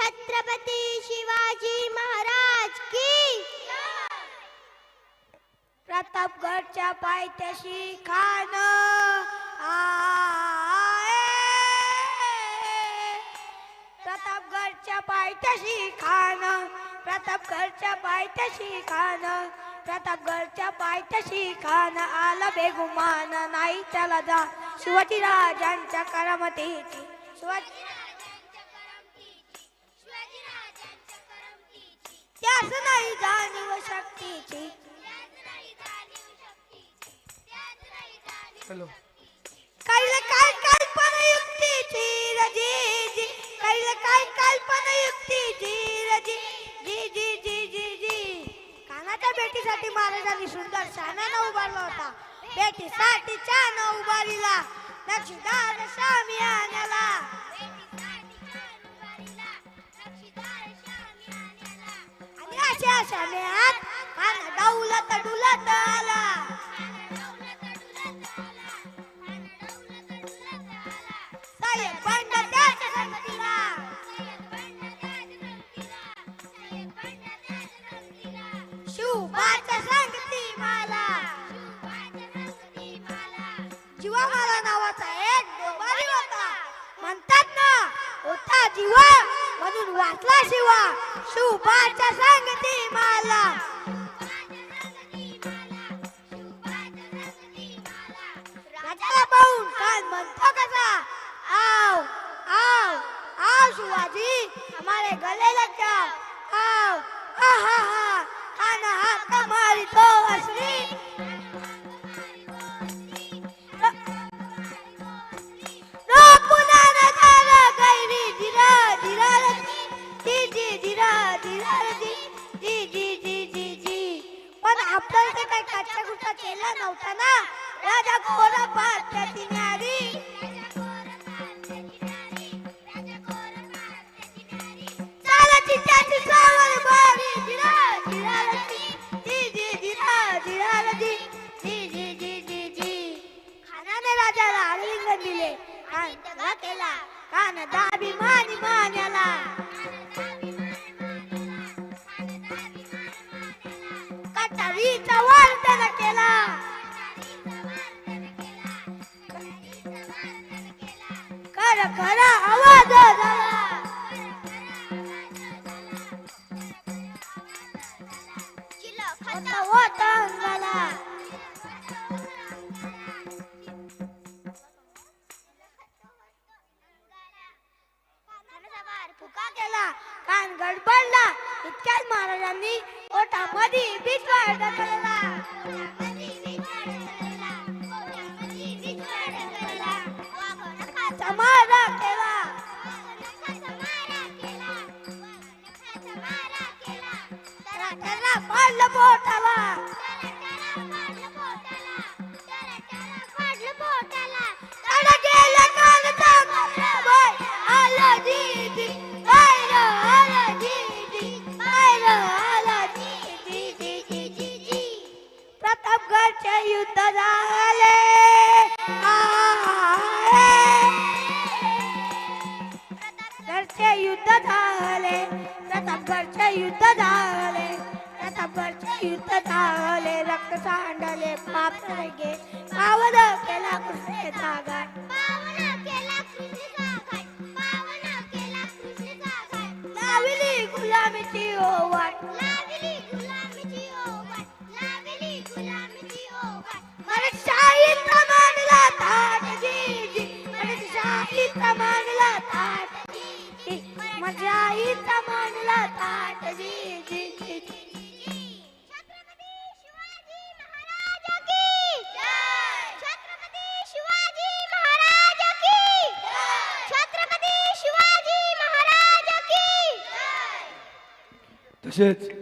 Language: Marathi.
छत्रपती शिवाजी महाराज की। प्रतापगडच्या पायथ्याशी खान प्रतापगडच्या पायथ्याशी खान प्रतापगडच्या पायथ्याशी खान प्रतापगडच्या पायथ्याशी खान आला बेगुमान नाही त्याला जा शिवाजी राजांच्या करामतीची त्यास नाही जाणीव शक्तीची कैला काय कल्पना युक्तीची रजी कैला काय कल्पना युक्तीची रजी जी जी जी जी जी कानाच्या भेटीसाठी महाराजांनी सुंदर शानानं उभारला होता भेटीसाठी छान उभारीला नक्षीदार शामियानाला आणि अशा शामियात कान डौलत डुलत आला जीवा मला नावाचा एक डोंबारी होता म्हणतात ना होता जीवा म्हणून वाचला शिवा शिवबाच्या संगती मला राजाला पाहून कान म्हणतो कसा आओ आओ आओ शिवाजी हमारे गले लग जाओ आओ हा हा हा खाना हाथ हमारी तो असली आपल्याला काही काच्या गुटा केला नव्हता ना राजा गोरा पाहत्याची न्यारी चालाची त्याची सावर बारी धीरा धीरा जी जी धीरा धीरा जी जी जी जी जी जी खानाने राजाला आलिंगन दिले कान दगा केला कान दाबी मानी मान्याला कटारीचा वर्तन केला कर कर आवाज झाला होता होता अंगाला फुका केला कान गडबडला इतक्याच महाराजांनी ओठामध्ये बिजवाळ ढकलला मारा केला त्याला पाडलं पोटाला गेला कानचा बाय आला दीदी आला आला दीदी आला आला दीदी दीदी दीदी प्रतापगडचे युद्ध झाले प्रतापगडचे युद्ध झाले प्रतापगडचे युद्ध झाले प्रतापगडचे युद्ध झाले रक्त सांडले पाप गे पावन केला कृष्णेचा घाट लावली गुलामीची ओवाट मराठशाहीचा मांडला थाट जी जी मराठशाहीचा मांडला थाट जी मराठशाहीचा मांडला थाट जी जी जी तसेच